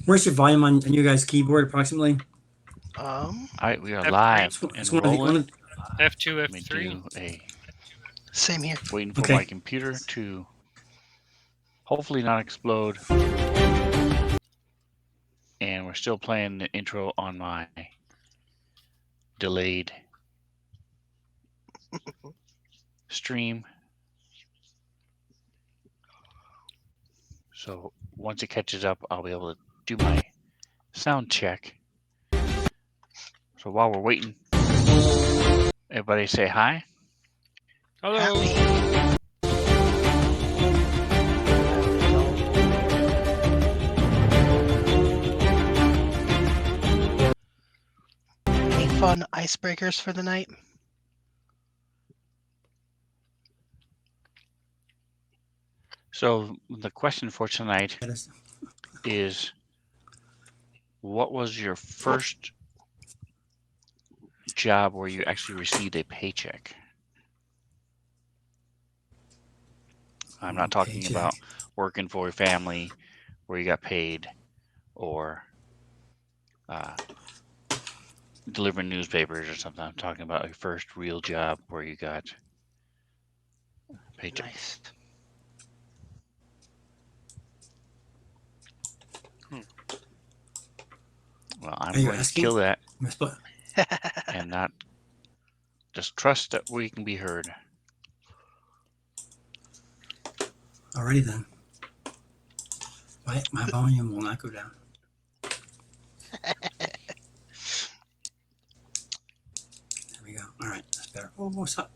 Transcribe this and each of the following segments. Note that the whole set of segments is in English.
Where's your volume on your guys' keyboard approximately? All right, we are F3. live It's and rolling. F2, Let me F3. do a same here. waiting for Okay. my computer to hopefully not explode. And we're still playing the intro on my delayed stream. So once it catches up, I'll be able to do my sound check. So while we're waiting, everybody say hi. Hello. Happy. Any fun icebreakers for the night? So the question for tonight is, what was your first job where you actually received a paycheck? I'm not talking about working for your family where you got paid, or delivering newspapers or something. I'm talking about your first real job where you got a paycheck. Nice. Well, I'm going to kill that and not just trust that we can be heard. Alrighty then. My volume will not go down. There we go. All right, that's better. Oh, what's up?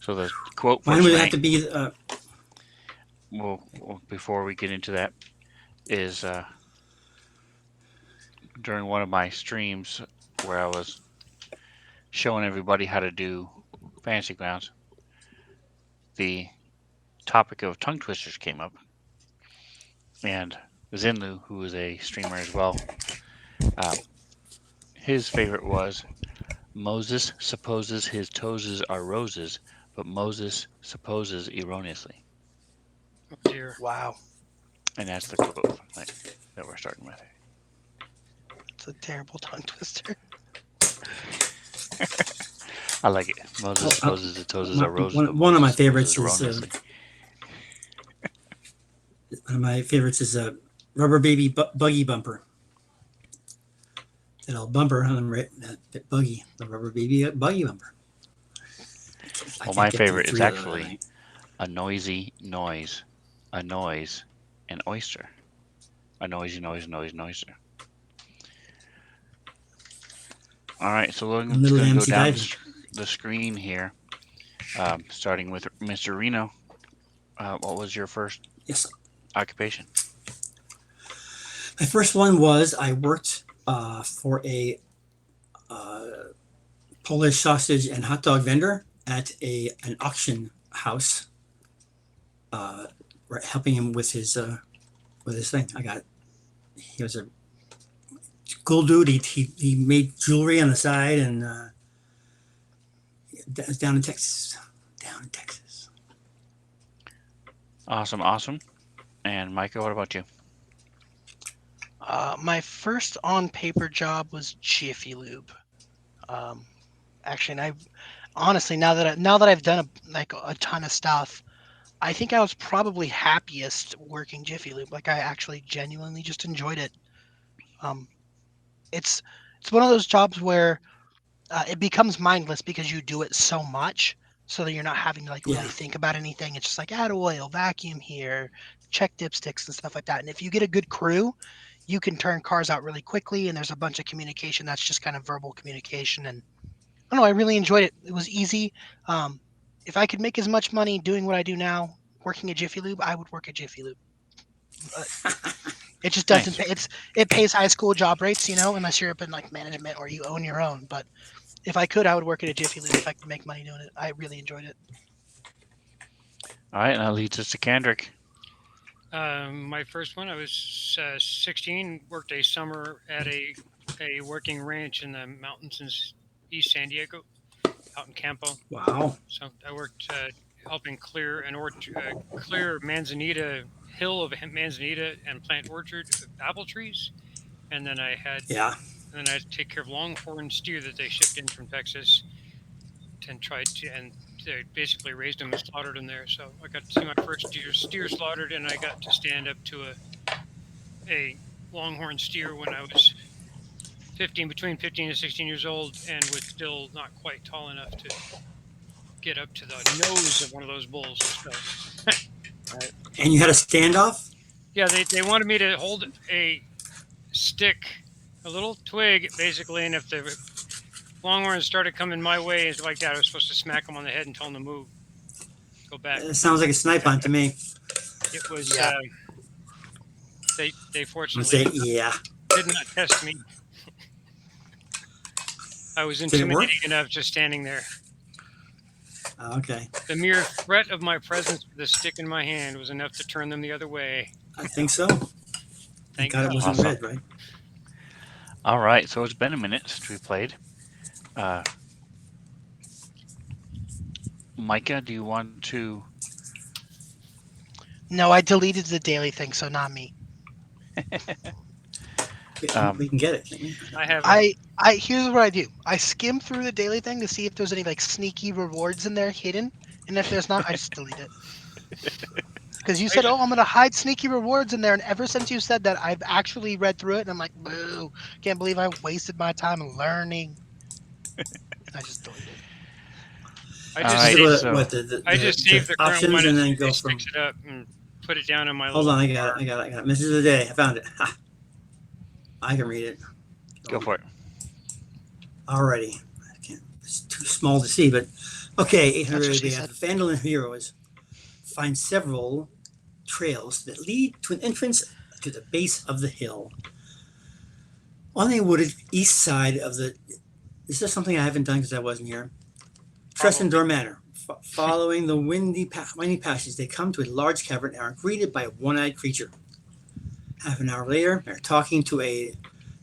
So the quote for Mine would tonight, have to be. well, before we get into that, is during one of my streams where I was showing everybody how to do Fantasy Grounds, the topic of tongue twisters came up, and Zinlu, who is a streamer as well, his favorite was, Moses supposes his toes are roses, but Moses supposes erroneously. Oh dear. Wow. And that's the quote that we're starting with. It's a terrible tongue twister. I like it. Moses supposes his toes are roses, but One of my Moses favorites supposes is erroneously. one of my favorites is a rubber baby buggy bumper. That old bumper on that buggy, the rubber baby buggy bumper. Well, my favorite is actually a noisy noise, a noise, an oyster. A noisy noise, noiser. All right, so we're just going to go down the screen here, starting with Mr. Reno. What was your first occupation? My first one was I worked for a Polish sausage and hot dog vendor at an auction house, helping him with his thing. He was a cool dude. He made jewelry on the side, and down in Texas. Awesome. And Micah, what about you? My first on-paper job was Jiffy Lube. Actually, and I honestly, now that I've done a ton of stuff, I think I was probably happiest working Jiffy Lube. Like, I actually genuinely just enjoyed it. It's one of those jobs where it becomes mindless because you do it so much, so that you're not having to really think about anything. It's just like, add oil, vacuum here, check dipsticks and stuff like that. And if you get a good crew, you can turn cars out really quickly, and there's a bunch of communication that's just kind of verbal communication. And I don't know, I really enjoyed it. It was easy. If I could make as much money doing what I do now, working at Jiffy Lube, I would work at Jiffy Lube. It just doesn't pay. It pays high school job rates, unless you're up in management or you own your own. But if I could, I would work at a Jiffy Lube if I could make money doing it. I really enjoyed it. All right, and that leads us to Kendrick. My first one, I was 16, worked a summer at a working ranch in the mountains in East San Diego. out in Campo. Wow. So I worked helping clear clear manzanita hill of manzanita and plant orchard of apple trees, and then I had Yeah. to take care of longhorn steer that they shipped in from Texas, and they basically raised them and slaughtered them there. So I got to see my first steer slaughtered, and I got to stand up to a longhorn steer when I was between 15 and 16 years old, and was still not quite tall enough to get up to the nose of one of those bulls. So And you had a standoff? yeah, they wanted me to hold a stick, a little twig, basically, and if the longhorns started coming my way and like that, I was supposed to smack them on the head and tell them to move, go back. It sounds like a snipe hunt to me. It was Yeah. they I'm fortunately saying, yeah. did not test me. I was Did it work? intimidating enough just standing there. Okay. The mere threat of my presence with a stick in my hand was enough to turn them the other way. I think so. Thank God it God. wasn't Awesome. red, right? All right, so it's been a minute since we played. Micah, do you want to? No, I deleted the daily thing, so not me. We can get it. Can't we? I have I here's what I do. I skim through the daily thing to see if there's any like sneaky rewards in there hidden, and if there's not, I just delete it. Because you said, "Oh, I'm gonna hide sneaky rewards in there," and ever since you said that, I've actually read through it, and I'm like, "Boo! Can't believe I wasted my time learning." I just deleted it. I All just right, saved, so- I just saved the current options one and as then soon go as it from. sticks it up and put it down in my Hold little on, I got it. Message of the day. I found it. Ha. I can read it. Go for it. Alrighty. I can't. It's too small to see, but okay. That's what 800 she we said. have Vandal and Heroes. Find several trails that lead to an entrance to the base of the hill. On a wooded east side of the. This is something I haven't done because I wasn't here. Trestendor Manor. Following the windy passage, they come to a large cavern and are greeted by a one-eyed creature. Half an hour later, they're talking to a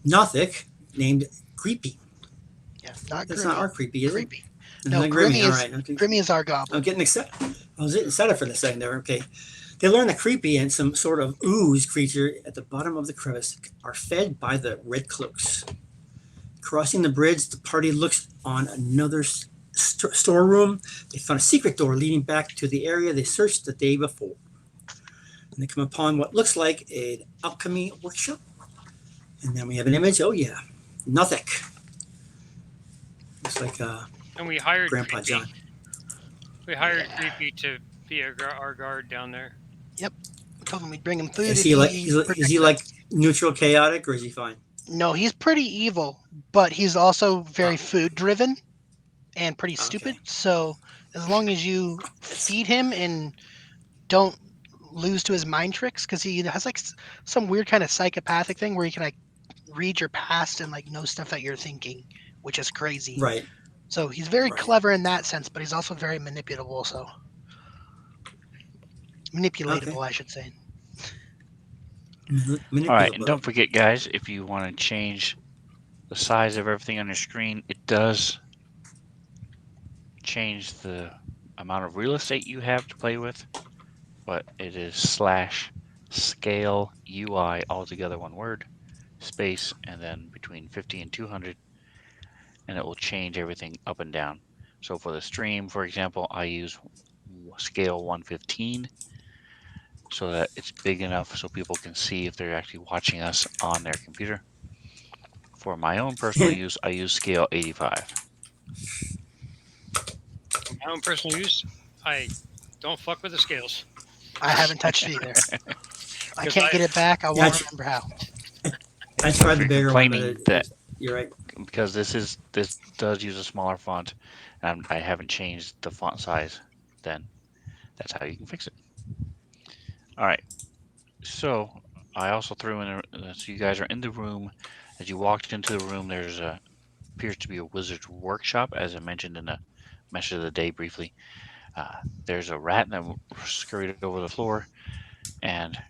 Nothic named Creepy. Yeah, not That's Grimmy. not our Creepy, is Creepy. it? It's No, not Grimmy All is right. Okay. Grimmy is our goblin. I'm getting excited. I was excited for the second there. Okay. They learn that Creepy and some sort of ooze creature at the bottom of the crevice are fed by the Red Cloaks. Crossing the bridge, the party looks on another storeroom. They found a secret door leading back to the area they searched the day before. And they come upon what looks like an alchemy workshop. And then we have an image. Oh, yeah. Nothic. Looks like and we hired Grandpa Creepy. John. We hired Creepy to be our guard down there. I told him we'd bring him food. Is if he like protects is he us. like neutral chaotic or is he fine? No, he's pretty evil, but he's also very Oh. food driven and pretty Okay. stupid. So as long as you feed him and don't lose to his mind tricks, because he has like some weird kind of psychopathic thing where he can like read your past and like know stuff that you're thinking, which is crazy. Right. So he's very Right. clever in that sense, but he's also very manipulable. So manipulatable, I should say. All right, and don't forget, guys, if you want to change the size of everything on your screen, it does change the amount of real estate you have to play with, but it is /scale UI, all together one word, space, and then between 50 and 200, and it will change everything up and down. So for the stream, for example, I use scale 115 so that it's big enough so people can see if they're actually watching us on their computer. For my own personal use, I use scale 85. For my own personal use, I don't fuck with the scales. I haven't touched it either. I 'Cause can't get it back. I Yeah, won't remember how. I tried the If you're bigger one, but complaining that- you're right. Because this does use a smaller font, and I haven't changed the font size, then that's how you can fix it. All right. So I also threw in, so you guys are in the room. As you walked into the room, there's appears to be a wizard's workshop, as I mentioned in the message of the day briefly. There's a rat that scurried over the floor, and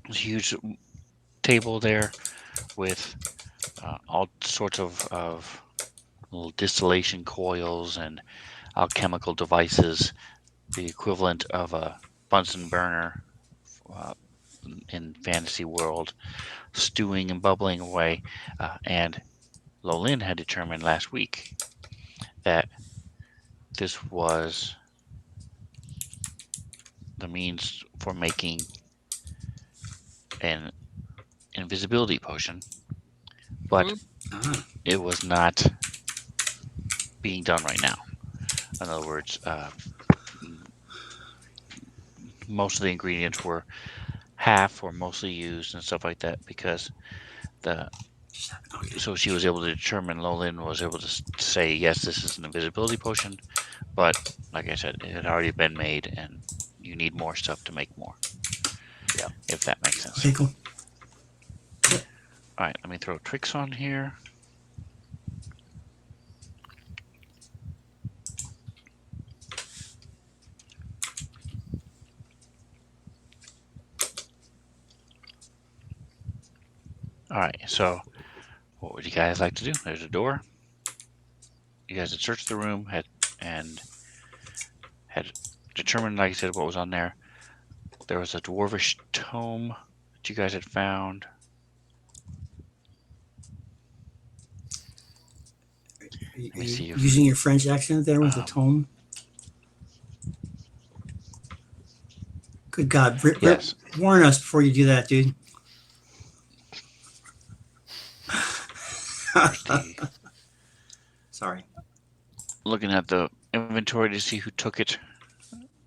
there's a huge table there with all sorts of little distillation coils and alchemical devices, the equivalent of a Bunsen burner uh, in fantasy world, stewing and bubbling away. And Lolin had determined last week that this was the means for making an invisibility potion, but it was not being done right now. In other words, most of the ingredients were half or mostly used and stuff like that because so she was able to determine, Lolin was able to say, yes, this is an invisibility potion, but like I said, it had already been made and you need more stuff to make more. Yeah. If that makes sense. Okay, cool. All right, let me throw tricks on here. All right, so what would you guys like to do? There's a door. You guys had searched the room, had determined, like I said, what was on there. There was a dwarvish tome that you guys had found. Let me see if- using your French accent there with the tome. Good God, Yes. warn us before you do that, dude. Sorry. Looking at the inventory to see who took it,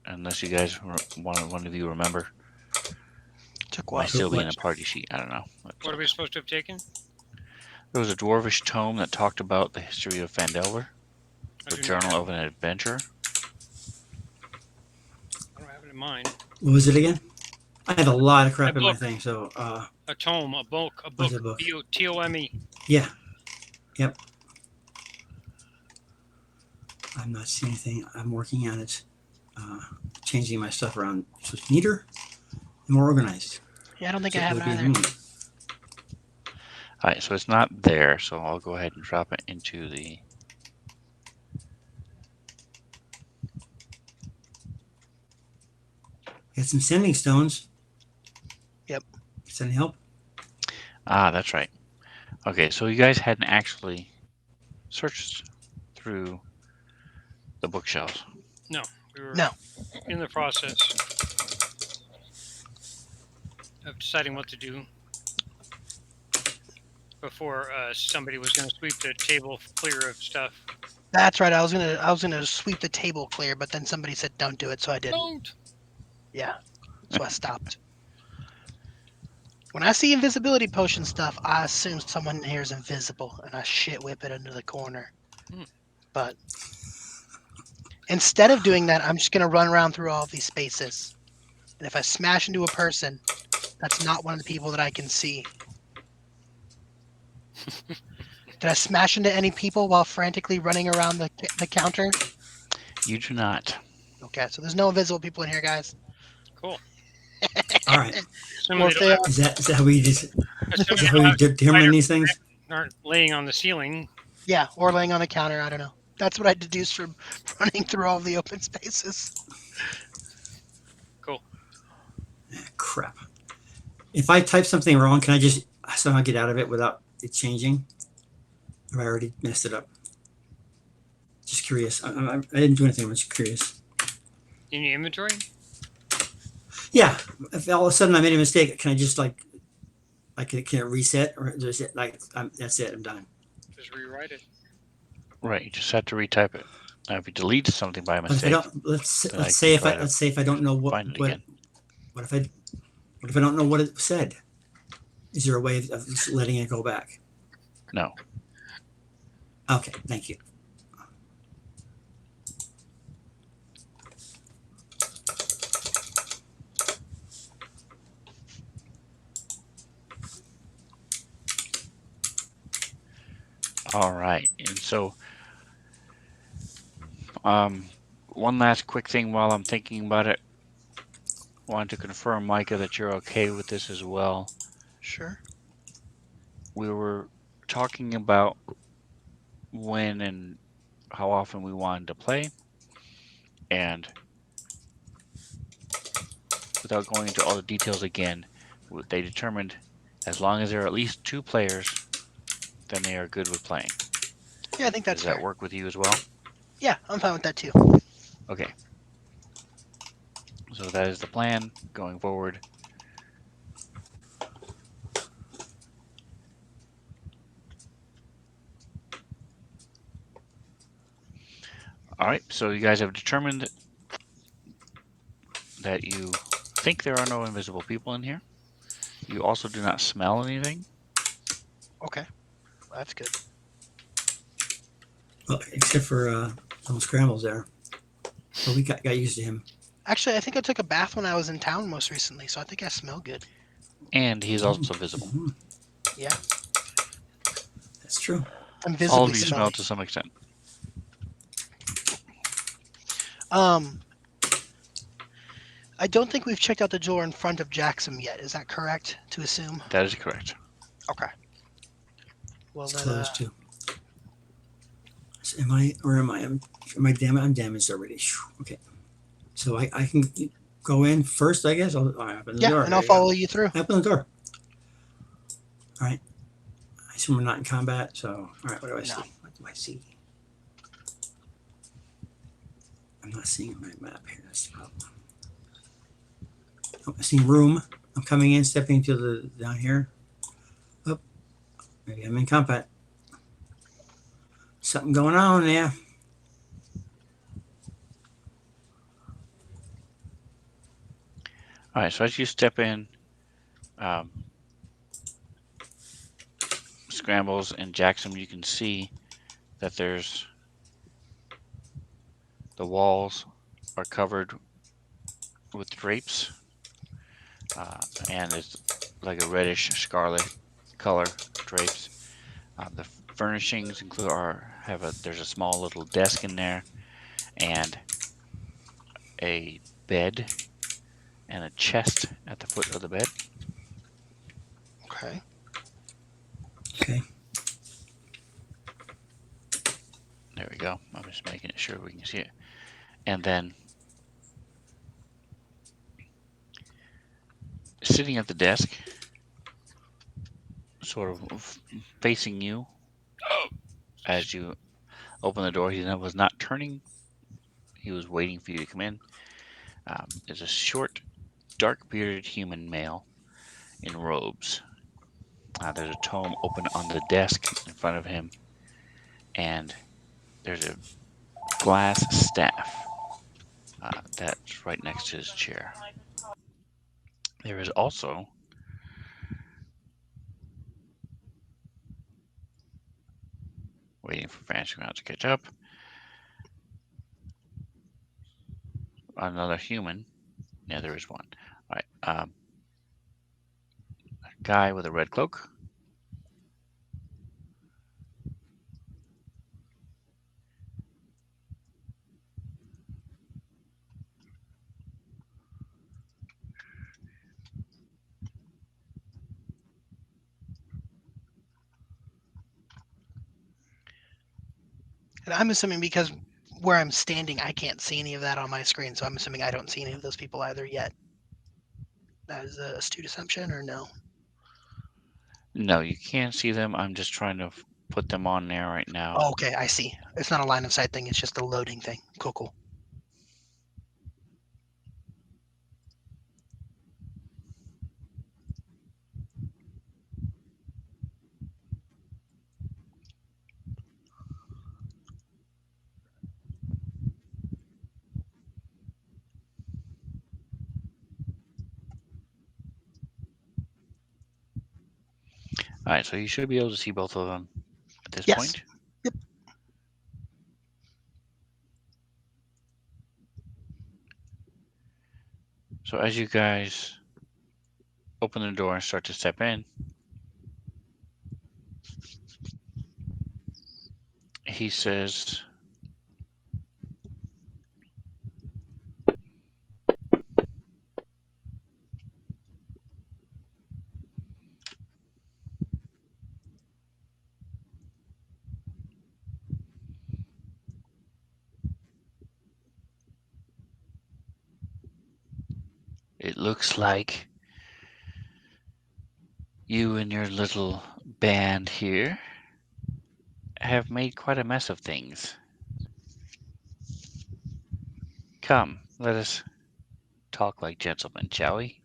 unless you guys one of you remember. Took Might what? still be in a party sheet. I don't know. What are we supposed to have taken? There was a dwarvish tome that talked about the history of Fandelver, I the do Journal not- of an Adventurer. I don't have it in mind. What was it again? I have a lot of crap A in my book. thing, so A tome, a book, What's a book? B-O-T-O-M-E. yeah. Yep. I'm not seeing anything. I'm working on it. Changing my stuff around so it's neater and more organized. Yeah, I don't think So I have would it be either. normal. All right, so it's not there, so I'll go ahead and drop it into the. Got some sending stones. Yep. Does any help? Ah, that's right. Okay, so you guys hadn't actually searched through the bookshelves. We were No. in the process of deciding what to do before somebody was going to sweep the table clear of stuff. That's right. I was gonna sweep the table clear, but then somebody said don't do it, so I didn't. Don't. Yeah. So I stopped. When I see invisibility potion stuff, I assume someone in here is invisible, and I shit whip it into the corner. Hmm. But instead of doing that, I'm just gonna run around through all of these spaces, and if I smash into a person, that's not one of the people that I can see. Did I smash into any people while frantically running around the counter? You do not. Okay, so there's no invisible people in here, guys. Cool. All right. Assuming Well, they if don't they have, Is that how we just assuming is that how we determine these things? aren't laying on the ceiling. Yeah, or laying on the counter. I don't know. That's what I deduced from running through all the open spaces. Cool. Crap. If I type something wrong, can I just somehow get out of it without it changing? Or I already messed it up? Just curious. I didn't do anything. I'm just curious. In your inventory? Yeah. If all of a sudden I made a mistake, can I just can it reset or is it that's it? I'm done. Just rewrite it. Right, you just have to retype it. Now, if you delete something by But if I mistake, don't, let's then I let's say can try to if I don't know find it what again. what if I don't know what it said? Is there a way of just letting it go back? No. Okay, thank you. All right, and so, one last quick thing while I'm thinking about it. Wanted to confirm, Micah, that you're okay with this as well. Sure. We were talking about when and how often we wanted to play, and without going into all the details again, they determined as long as there are at least 2 players, then they are good with playing. Yeah, I think that's Does that fair. work with you as well? Yeah, I'm fine with that too. Okay. So that is the plan going forward. All right, so you guys have determined that you think there are no invisible people in here. You also do not smell anything. Okay, well, that's good. Well, except for some scrambles there. But we got used to him. Actually, I think I took a bath when I was in town most recently, so I think I smell good. And he is also visible. Mhm. Yeah, That's true. I'm All visibly of you smelly. smell to some extent. I don't think we've checked out the door in front of Jackson yet. Is that correct to assume? That is correct. Okay. Well, It's then, closed too. So am I, or am I? Am I damaged? I'm damaged already. Phew. Okay. So I can go in first, I guess. I'll open the yeah, door. and There I'll you go. follow you through. I open the door. All right. I assume we're not in combat. So, all right. What do I No. see? What do I see? I'm not seeing my map here. That's the problem. Oh, I see room. I'm coming in, stepping to the down here. Oh, maybe I'm in combat. Something going on there. All right, so as you step in, Scrambles and Jackson, you can see that there's the walls are covered with drapes, and it's like a reddish scarlet color drapes. The furnishings include there's a small little desk in there, and a bed and a chest at the foot of the bed. Okay. Okay. There we go. I'm just making sure we can see it. And then sitting at the desk, sort of facing you as you open the door, he was not turning. He was waiting for you to come in. Is a short, dark-bearded human male in robes. There's a tome open on the desk in front of him, and there's a glass staff that's right next to his chair. There is also waiting for Fancy Ground to catch up. Another human. Yeah, there is one. All right. A guy with a red cloak. And I'm assuming because where I'm standing, I can't see any of that on my screen, so I'm assuming I don't see any of those people either yet. That is a astute assumption, or no? No, you can't see them. I'm just trying to put them on there right now. Oh, okay, I see. It's not a line of sight thing. It's just a loading thing. Cool, cool. All right, so you should be able to see both of them at this Yes. point. Yep. So as you guys open the door and start to step in, he says, It looks like you and your little band here have made quite a mess of things. Come, let us talk like gentlemen, shall we?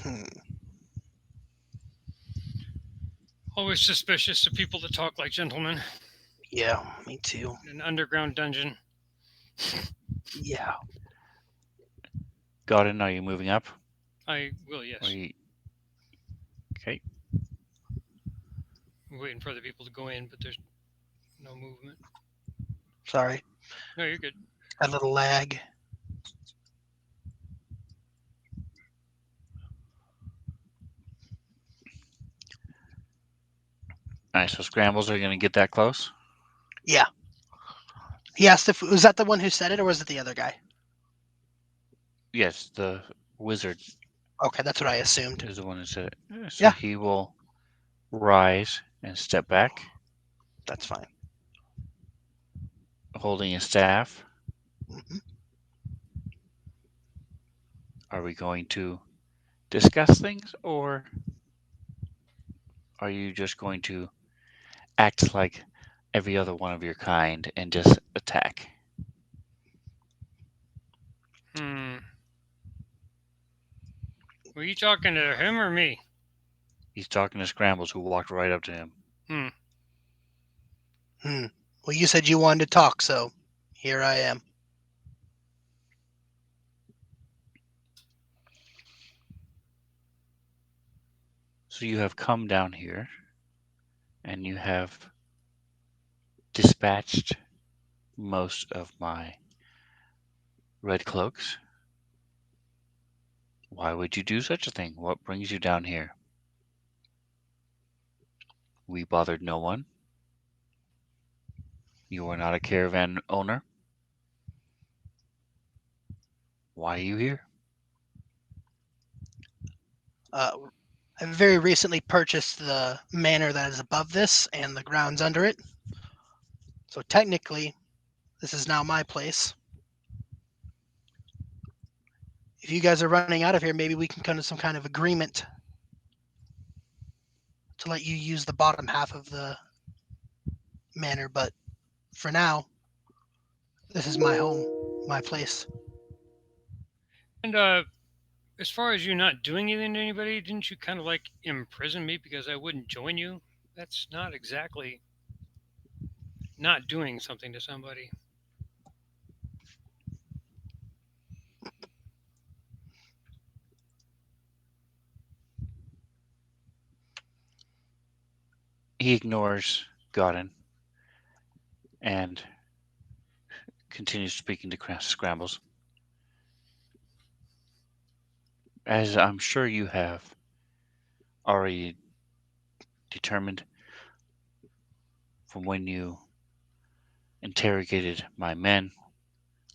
Hmm. Always suspicious of people that talk like gentlemen Yeah, me too. in an underground dungeon. Yeah. Godin, are you moving up? I will, yes. Or you... Okay. I'm waiting for other people to go in, but there's no movement. Sorry. No, you're good. A little lag. Alright, so Scrambles are going to get that close? Yeah. He asked if was that the one who said it or was it the other guy? Yes, the wizard Okay, that's what I assumed. is the one who said it. So Yeah. he will rise and step back, That's fine. holding his staff. Hmm. Are we going to discuss things, or are you just going to act like every other one of your kind and just attack? Were you talking to him or me? He's talking to Scrambles, who walked right up to him. Well, you said you wanted to talk, so here I am. So you have come down here, and you have dispatched most of my red cloaks. Why would you do such a thing? What brings you down here? We bothered no one. You are not a caravan owner. Why are you here? I very recently purchased the manor that is above this and the grounds under it. So technically, this is now my place. If you guys are running out of here, maybe we can come to some kind of agreement to let you use the bottom half of the manor. But for now, this is my home, my place. And as far as you not doing anything to anybody, didn't you kind of like imprison me because I wouldn't join you? That's not exactly not doing something to somebody. He ignores Godin and continues speaking to Scrambles. As I'm sure you have already determined from when you interrogated my men,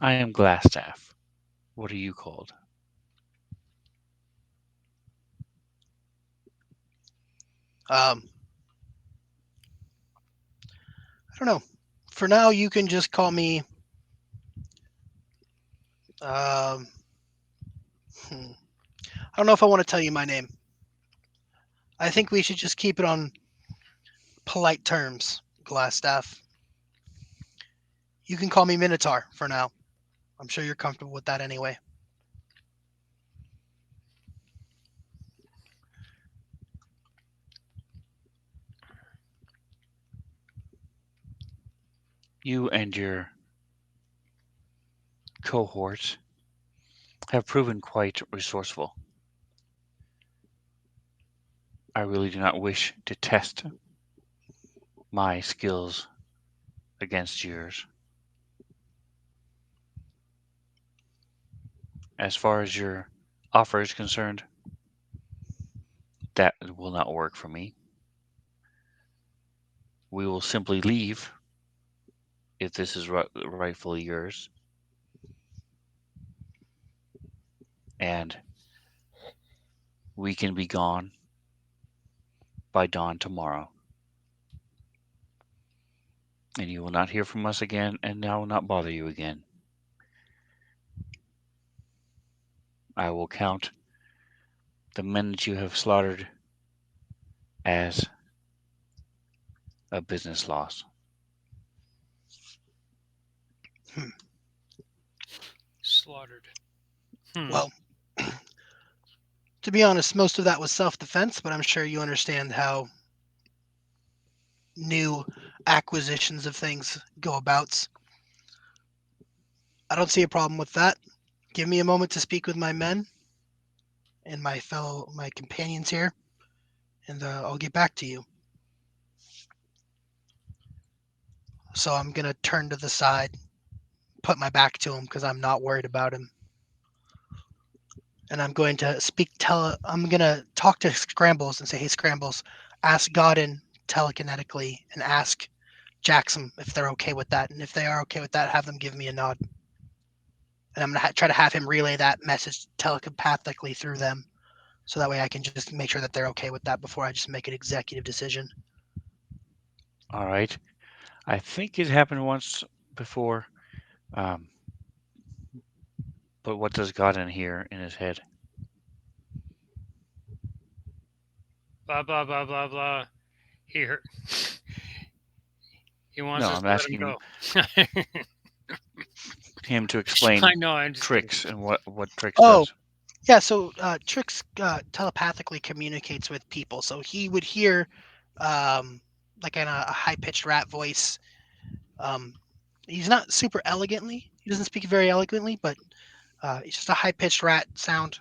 I am Glassstaff. What are you called? I don't know. For now, you can just call me. I don't know if I want to tell you my name. I think we should just keep it on polite terms, Glassstaff. You can call me Minotaur for now. I'm sure you're comfortable with that anyway. You and your cohort have proven quite resourceful. I really do not wish to test my skills against yours. As far as your offer is concerned, that will not work for me. We will simply leave if this is rightfully yours. And we can be gone by dawn tomorrow. And you will not hear from us again, and I will not bother you again. I will count the men that you have slaughtered as a business loss. Slaughtered. Well, to be honest, most of that was self-defense, but I'm sure you understand how new acquisitions of things go about. I don't see a problem with that. Give me a moment to speak with my men and my companions here, and I'll get back to you. So I'm gonna turn to the side, put my back to him because I'm not worried about him, and I'm going to I'm gonna talk to Scrambles and say, "Hey, Scrambles, ask Godin telekinetically and ask Jackson if they're okay with that, and if they are okay with that, have them give me a nod." And I'm gonna try to have him relay that message telepathically through them, so that way I can just make sure that they're okay with that before I just make an executive decision. All right. I think it happened once before. Um, but what does God in hear in his head? Blah blah blah blah blah. He heard. He wants No, us I'm to let him asking go. him to explain I know. I'm just kidding. tricks and what tricks Oh, does. yeah. So Trix telepathically communicates with people, so he would hear, like in a high-pitched rat voice. He's not super elegantly. He doesn't speak very eloquently, but it's just a high-pitched rat sound.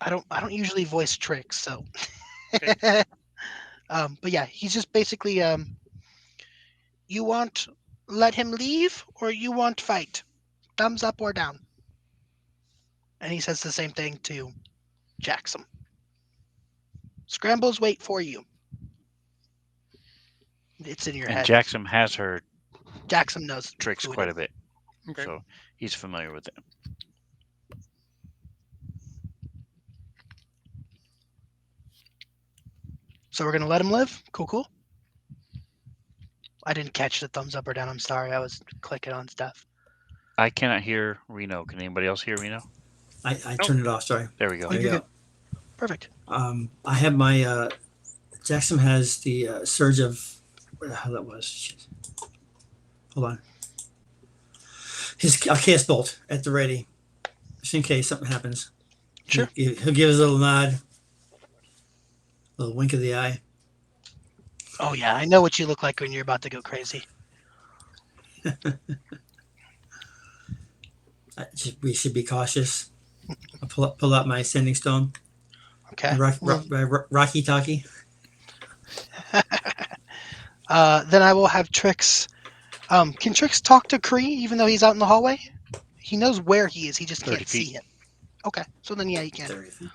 I don't usually voice Trix, so. Okay. But yeah, he's just basically you want let him leave or you want fight? Thumbs up or down? And he says the same thing to Jackson. Scrambles wait for you. It's in your And head. Jackson has heard Jackson knows tricks who it quite is. a bit, Okay. so he's familiar with it. So we're gonna let him live? Cool. I didn't catch the thumbs up or down. I'm sorry. I was clicking on stuff. I cannot hear Reno. Can anybody else hear Reno? I turned it off. Sorry. There we go. Oh, There you're you good. Perfect. go. I have my Jackson has the surge of where the hell that was. Shit. Hold on. His cast bolt at the ready, just in case something happens. Sure. He'll give us a little nod, a little wink of the eye. Oh yeah, I know what you look like when you're about to go crazy. We should be cautious. I'll pull out my sending stone. Okay. Rocky talkie. Then I will have Trix. Can Trix talk to Kree even though he's out in the hallway? He knows where he is. He just 30 can't feet. see him. Okay. So then yeah, he can. 30 feet.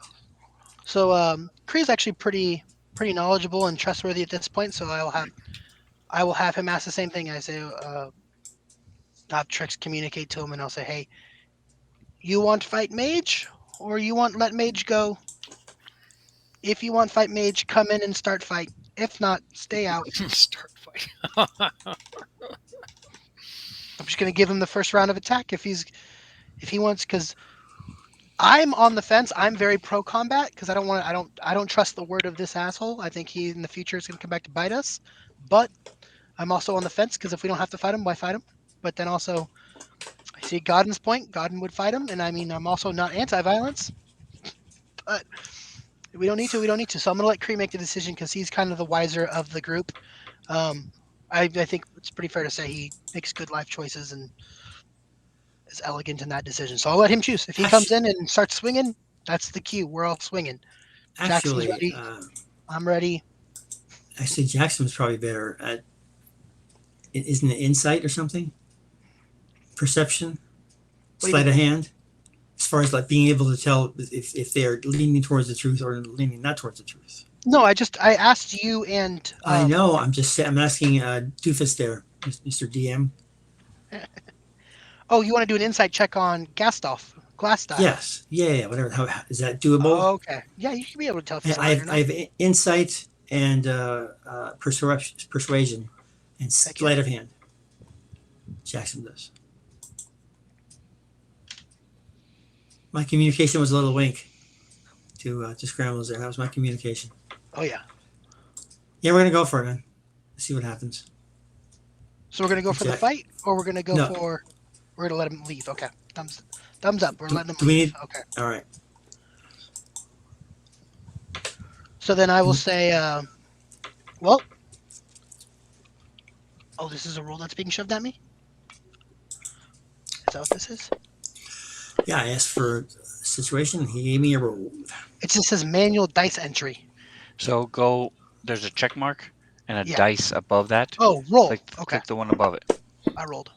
So Kree's actually pretty knowledgeable and trustworthy at this point. So I will have him ask the same thing. I say, have Trix communicate to him, and I'll say, hey, you want fight mage or you want let mage go? If you want fight mage, come in and start fight. If not, stay out. Start fight. I'm just gonna give him the first round of attack if he wants, because I'm on the fence. I'm very pro combat because I don't trust the word of this asshole. I think he in the future is gonna come back to bite us. But I'm also on the fence because if we don't have to fight him, why fight him? But then also I see Godin's point. Godin would fight him, and I mean I'm also not anti-violence. But we don't need to. We don't need to. So I'm gonna let Kree make the decision because he's kind of the wiser of the group. I think it's pretty fair to say he makes good life choices and is elegant in that decision. So I'll let him choose. If he comes in and starts swinging, that's the cue. We're all swinging. Jackson's Actually, ready. I'm ready. actually, Jackson's probably better at. Isn't it insight or something? Perception, What do you sleight of mean? hand, as far as like being able to tell if they're leaning towards the truth or leaning not towards the truth. No, I asked you and I know. I'm asking Doofus there, Mr. DM. Oh, you want to do an insight check on Glassstaff? Yes. Yeah. Whatever. How is that doable? Okay. Yeah, you should be able to tell if he's I lying or have not. insight and persuasion, and Heck sleight of hand. Jackson does. My communication was a little wink to Scrambles there. That was my communication. Oh yeah. Yeah, we're gonna go for it, man. Let's see what happens. So we're gonna go for the Jack- fight, or we're gonna go No. for. We're gonna let him leave. Okay. Thumbs up. We're letting him Do we leave. need? Okay. All right. So then I will say, well. Oh, this is a rule that's being shoved at me. Is that what this is? Yeah, I asked for a situation. He gave me a roll. It just says manual dice entry. So go. There's a check mark and a Yeah. dice above that. Oh, roll. Click, Okay. click the one above it. I rolled.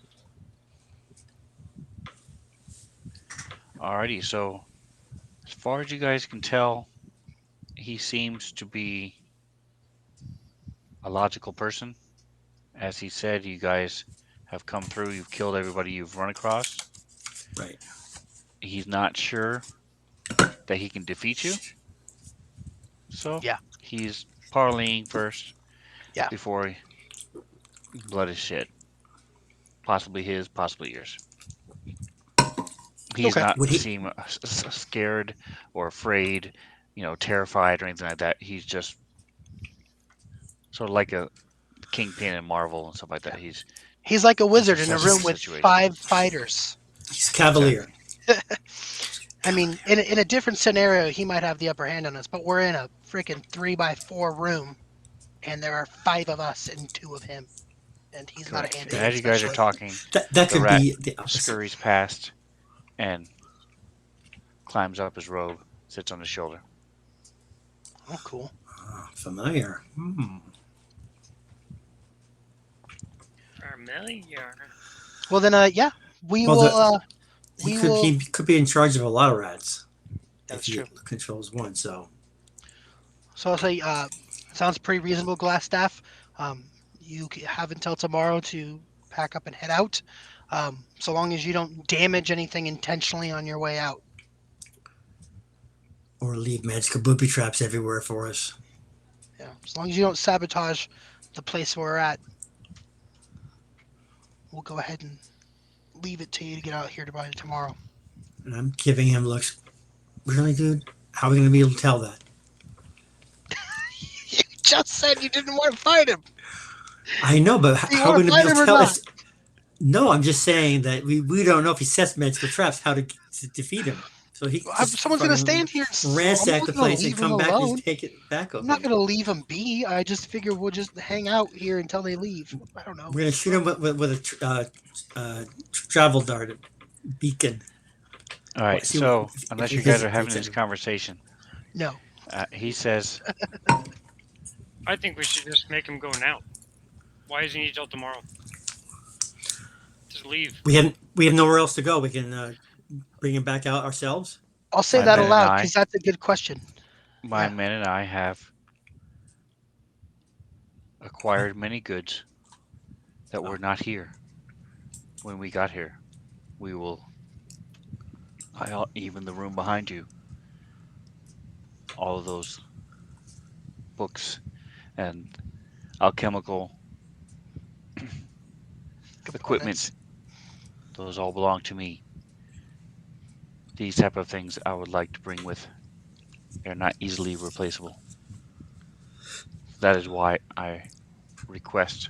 Alrighty. So as far as you guys can tell, he seems to be a logical person. As he said, you guys have come through. You've killed everybody you've run across. Right. He's not sure that he can defeat you. So Yeah. he's parleying first. Yeah. Before blood is shed. Possibly his, possibly yours. He's Okay. not Would he- seem scared or afraid, terrified or anything like that. He's just sort of like a kingpin in Marvel and stuff like that. He's like a wizard in a assess room the with situation. 5 fighters. He's cavalier. I mean, in a different scenario, he might have the upper hand on us, but we're in a freaking 3x4 room, and there are 5 of us and 2 of him, and he's not a hand. And as you guys are talking, That the could rat be the opposite. scurries past and climbs up his robe, sits on his shoulder. Oh, cool. Familiar. Familiar. Well then, yeah, we Well, will. He could be in charge of a lot of rats. That's if he true. controls one. So So I'll say, sounds pretty reasonable, Glass Staff. You have until tomorrow to pack up and head out, so long as you don't damage anything intentionally on your way out. or leave magical booby traps everywhere for us. Yeah, as long as you don't sabotage the place we're at, we'll go ahead and leave it to you to get out here by tomorrow. And I'm giving him looks. Really, dude? How are we going to be able to tell that? You just said you didn't want to fight him. I know, but Do you how are we wanna going to be fight able to him or tell? No, I'm just saying that we don't know if he sets magical traps, how to defeat him. So he Someone's going to stand here and ransack the place and leave him come back alone. and take it back. I'm not going to leave him be. I just figure we'll just hang out here until they leave. I don't know. We're going to shoot him with a travel dart beacon. All right. See So what- if unless he you guys are hesitates having this anymore. conversation, No. he says, I think we should just make him go now. Why does he need till tomorrow? Just leave. We have nowhere else to go. We can bring him back out ourselves. I'll say My that men and aloud I- because that's a good question. my Yeah. men and I have acquired many goods that were not here when we got here. We will, even the room behind you, all of those books and alchemical equipment, those all belong to me. These type of things I would like to bring with. They're not easily replaceable. That is why I request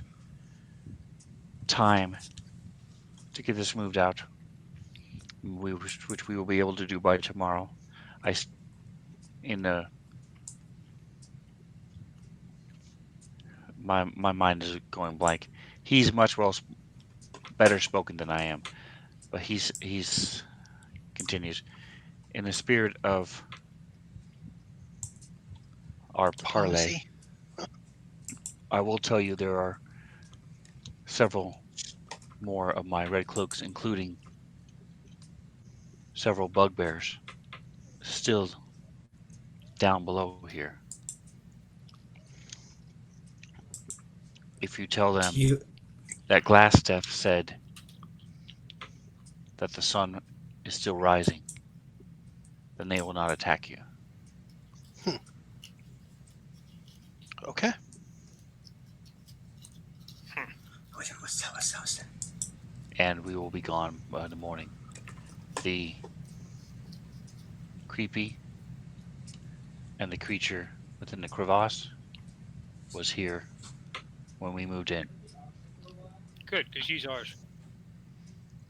time to get this moved out, which we will be able to do by tomorrow. My mind is going blank. He's much better spoken than I am, but he's continues in the spirit of our parlay. Diplomacy. I will tell you there are several more of my red cloaks, including several bugbears, still down below here. If you tell them that Glassstaff said that the sun is still rising, then they will not attack you. Okay. and we will be gone by the morning. The creepy and the creature within the crevasse was here when we moved in. Good, because she's ours.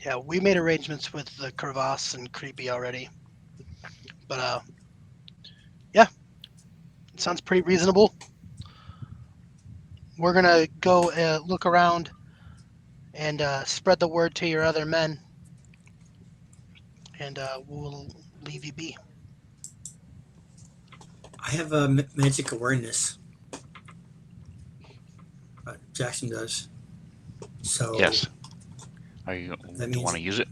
Yeah, we made arrangements with the crevasse and creepy already. But yeah, it sounds pretty reasonable. We're gonna go look around and spread the word to your other men, and we'll leave you be. I have a magic awareness. Jackson does. So Yes. Are you? That Do you want means- to use it?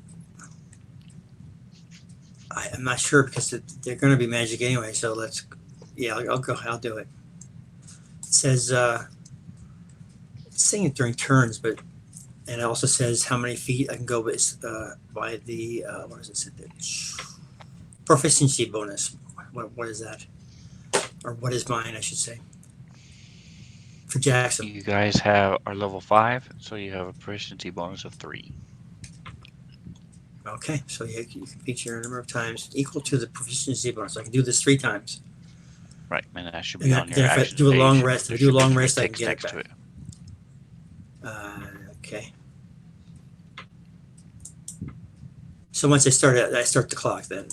I'm not sure because they're going to be magic anyway. So I'll go. I'll do it. It says it's saying it during turns, but and it also says how many feet I can go by the what does it say there? Proficiency bonus. What is that? Or what is mine? I should say. For Jackson. You guys are level 5, so you have a proficiency bonus of 3. Okay, so you can feature a number of times equal to the proficiency bonus. I can do this 3 times. Right, and that should And be then- on your then if I action do a page. long rest, There if I do a should be long 3 rest, I can ticks get it next to back. it. Okay. So once I start the clock then,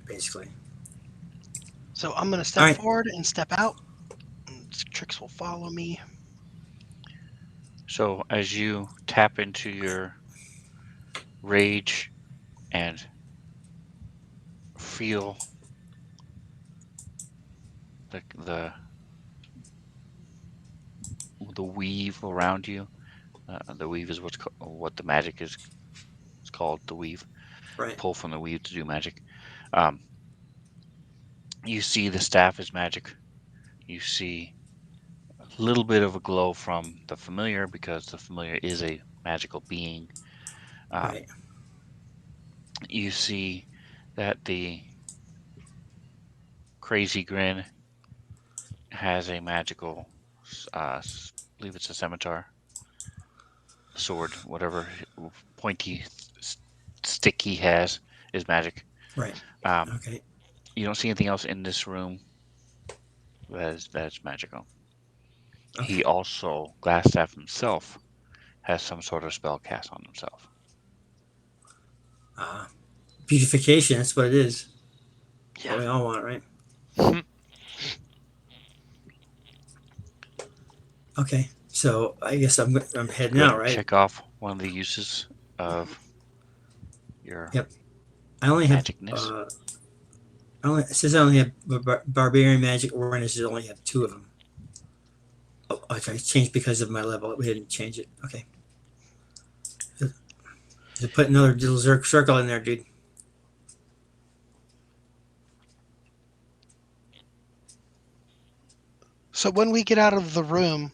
basically. So I'm gonna All step right. forward and step out. And Trix will follow me. So as you tap into your rage and feel the weave around you, the weave is what the magic is. It's called the weave. Right. Pull from the weave to do magic. You see the staff is magic. You see a little bit of a glow from the familiar because the familiar is a magical being. Right. You see that the crazy grin has a magical, I believe it's a scimitar, sword, whatever pointy stick he has is magic. Right. Um, Okay. You don't see anything else in this room that's magical. Okay. He also, Glassstaff himself, has some sort of spell cast on himself. Beautification, that's what it is. Yeah. What we all want, right? Okay. So I guess I'm heading Go ahead out, and right? check off one of the uses of your Yep. I only have magicness. it says I only have barbarian magic awareness. I only have 2 of them. Oh, I changed because of my level. We didn't change it. Okay. So put another little circle in there, dude. So when we get out of the room,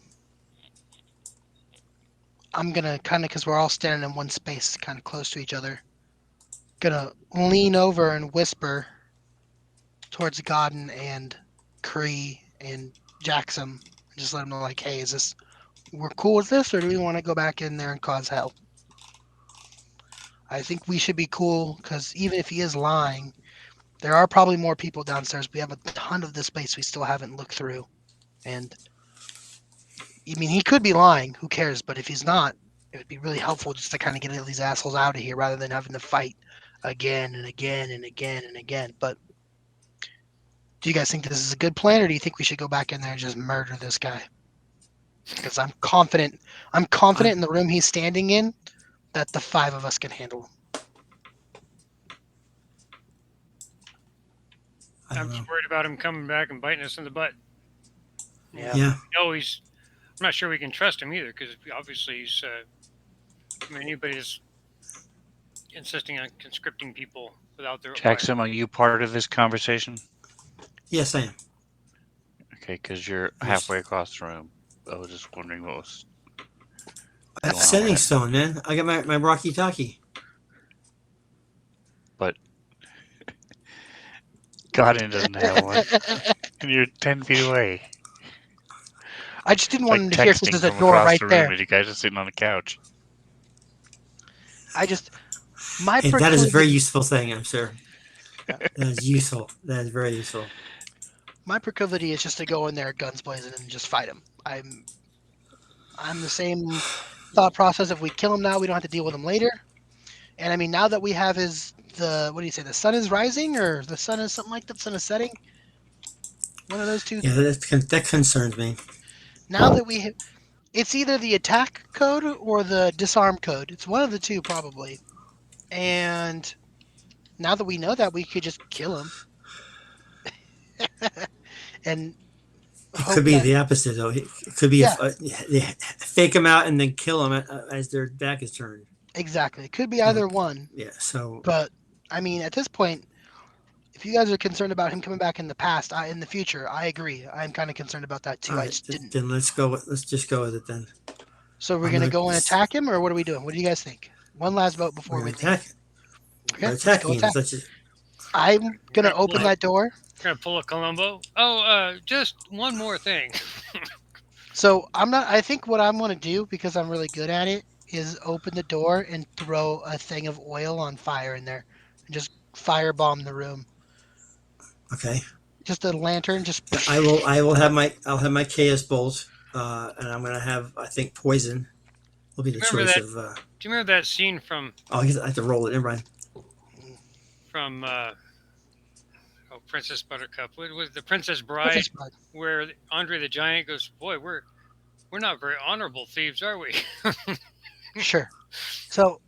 I'm gonna kind of, because we're all standing in one space, kind of close to each other, gonna lean over and whisper towards Godden and Cree and Jackson, and just let them know, like, hey, we're cool with this, or do we want to go back in there and cause hell? I think we should be cool, because even if he is lying, there are probably more people downstairs. We have a ton of this space we still haven't looked through, and I mean, he could be lying. Who cares? But if he's not, it would be really helpful just to kind of get all these assholes out of here rather than having to fight again and again and again and again. But do you guys think this is a good plan, or do you think we should go back in there and just murder this guy? Because I'm confident in the room he's standing in that the 5 of us can handle him. I don't I'm know. just worried about him coming back and biting us in the butt. Yeah. Yeah. No, I'm not sure we can trust him either because obviously he's. I mean, anybody that's insisting on conscripting people without their. Jackson, are you part of this conversation? Yes, I am. Okay, because you're Yes. halfway across the room. I was just wondering what was. I have Going on sending with it. stone, man. I got my Rocky Talkie. But Godin doesn't have one, and you're 10 feet away. I just didn't It's want like him to hear because texting there's a from door across right the room, there. and you guys are sitting on the couch. I just my And that is a very proclivity, useful thing, I'm sure. That is useful. That is very useful. my proclivity is just to go in there guns blazing and just fight him. I'm the same thought process. If we kill him now, we don't have to deal with him later. And I mean, now that we have what do you say? The sun is rising, or the sun is something like that. The sun is setting. One of those two. Yeah, that concerns me. Now that it's either the attack code or the disarm code. It's one of the two probably. And now that we know that, we could just kill him and It hope could be that the opposite, though. It could be yeah, they fake them out and then kill them as their back is turned. exactly. It could be Like, either one. yeah. So, But I mean, at this point, if you guys are concerned about him coming back in the past, in the future, I agree. I'm kind of concerned about that too. all I right, just didn't. then let's go. Let's just go with it then. So we're I'm gonna gonna go and attack him, or what are we doing? What do you guys think? One last vote we're before gonna we attack. leave. We're Okay, let's attacking go him. attack. Let's just, I'm gonna Right, open well- that door. Gonna pull a Columbo. Oh, just one more thing. So I'm not. I think what I'm gonna do, because I'm really good at it, is open the door and throw a thing of oil on fire in there, and just firebomb the room. okay. Just a lantern. Just I will. I'll have my chaos bolt, and I'm gonna have. I think poison will be the Remember choice that- of. Do you remember that scene from I have to roll it. Never mind. Princess Buttercup? What was the Princess Bride? Princess Bride. Where Andre the Giant goes, "Boy, we're not very honorable thieves, are we?" Sure. So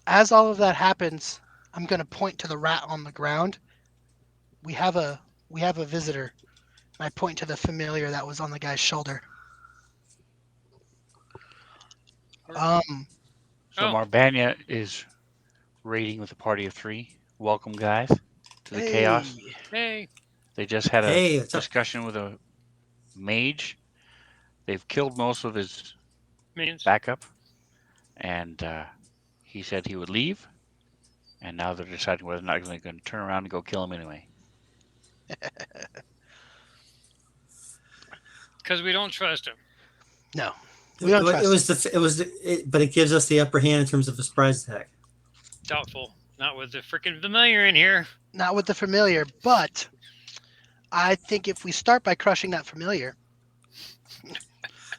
as all of that happens, I'm gonna point to the rat on the ground. We have a visitor. And I point to the familiar that was on the guy's shoulder. So Oh. Marbanya is raiding with a party of 3. Welcome, guys, to the chaos. Hey, They just had a Hey, what's up? discussion with a mage. They've killed most of his minions. backup, and he said he would leave. And now they're deciding whether or not they're going to turn around and go kill him anyway. Because we don't trust him. No, we don't trust. But it gives us the upper hand in terms of a surprise attack. Doubtful. Not with the freaking familiar in here. Not with the familiar, but I think if we start by crushing that familiar,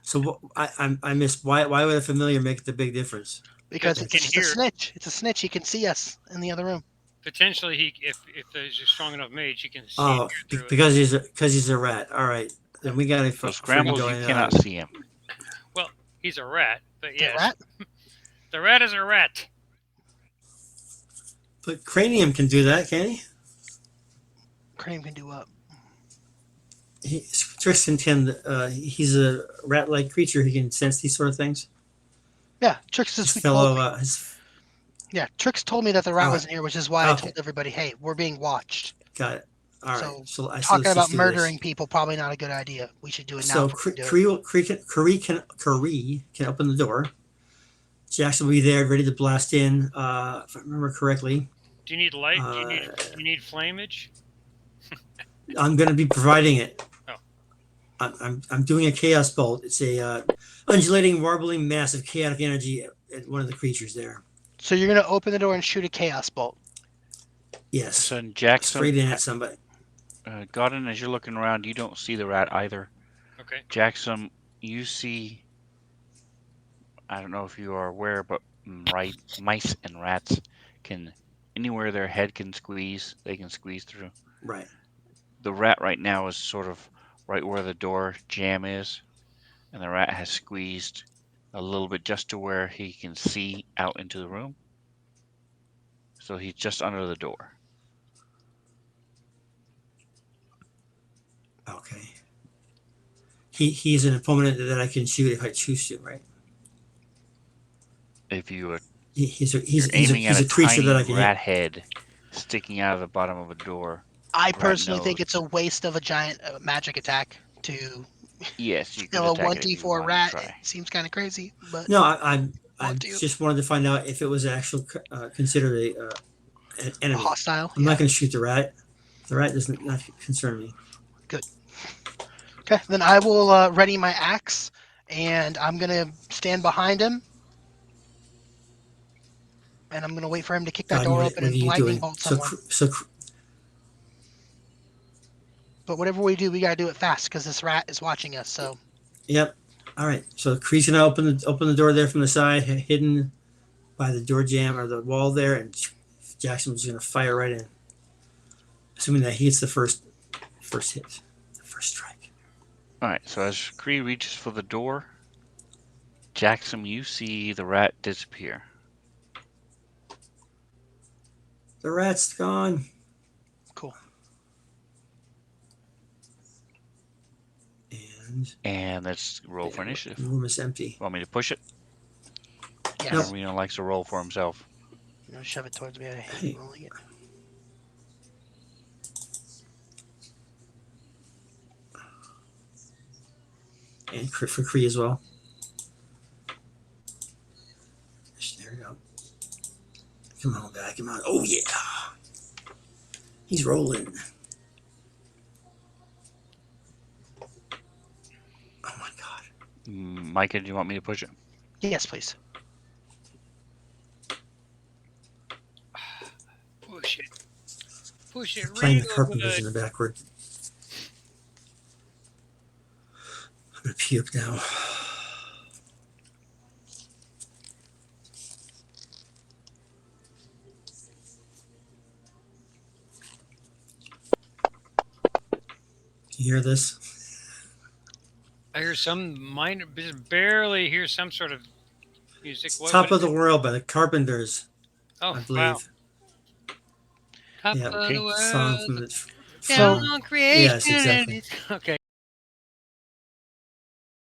So I missed. Why would a familiar make the big difference? because He it's can just a hear. snitch. It's a snitch. He can see us in the other room. Potentially, if there's a strong enough mage, he can see Oh, through it. because he's a rat. All right, then we got to So scrambles, you cannot see him. He's a rat, but The yes, rat? the rat is a rat. But Cranium can do that, can he? Crane can do what? Tristan can. He's a rat-like creature. He can sense these sort of things. Yeah, Trix His just fellow. told me. Yeah, Trix told me that the rat Alright. wasn't here, which is why I Okay. told everybody, "Hey, we're being watched." Got it. All right. So, So Talking let's about just do murdering this. people probably not a good idea. We should do it now. So if we can do it. Curry can open the door. Jackson will be there, ready to blast in. If I remember correctly, Do you need light? Do you need flamage? I'm going to be providing it. Oh. I'm doing a chaos bolt. It's a undulating, warbling mass of chaotic energy at one of the creatures there. So you're gonna open the door and shoot a chaos bolt. Yes, So Jackson, straight in at somebody. Godin, as you're looking around, you don't see the rat either. Okay. Jackson, you see, I don't know if you are aware, but mice and rats can, anywhere their head can squeeze, they can squeeze through. Right. The rat right now is sort of right where the door jamb is, and the rat has squeezed a little bit just to where he can see out into the room. So he's just under the door. Okay. He's an opponent that I can shoot if I choose to, right? If you are He's aiming at a creature tiny that I can rat head sticking out of the bottom of a door. I Rat personally think knows. it's a waste of a giant magic attack to Yes, you can kill a attack it if you 1d4 want rat. to try. It seems kind of crazy, but No, I Want to. just wanted to find out if it was actually considered an enemy. hostile. I'm not going to shoot the rat. The rat doesn't not concern me. Okay, then I will ready my axe, and I'm gonna stand behind him. and I'm going to wait for him to kick that Doggy, door what open are and you lightning doing? bolt So, someone. But whatever we do, we got to do it fast because this rat is watching us. So yep. All right. So Cree's gonna open the door there from the side, hidden by the door jamb or the wall there, and Jackson's gonna fire right in, assuming that he hits the first hit, the first strike. All right. So as Kree reaches for the door, Jackson, you see the rat disappear. The rat's gone. cool. And let's roll for initiative. the room is empty. Want me to push it? Yes. Reno likes to roll for himself. No, shove it towards me. I hate Hey. rolling it. And for Cree as well. There we go. Come on back, come on. Oh yeah. He's rolling. Oh my god. Micah, do you want me to push it? Yes, please. Push it. Push it Playing the real carpenters good. in the backward. I'm gonna puke now. You hear this? I hear some minor, just barely hear some sort of music. Top what of the World by the Carpenters, Oh, I wow. believe. Top Yeah, of okay. the world. Song from the Down So- on creation. Yes, exactly. Okay.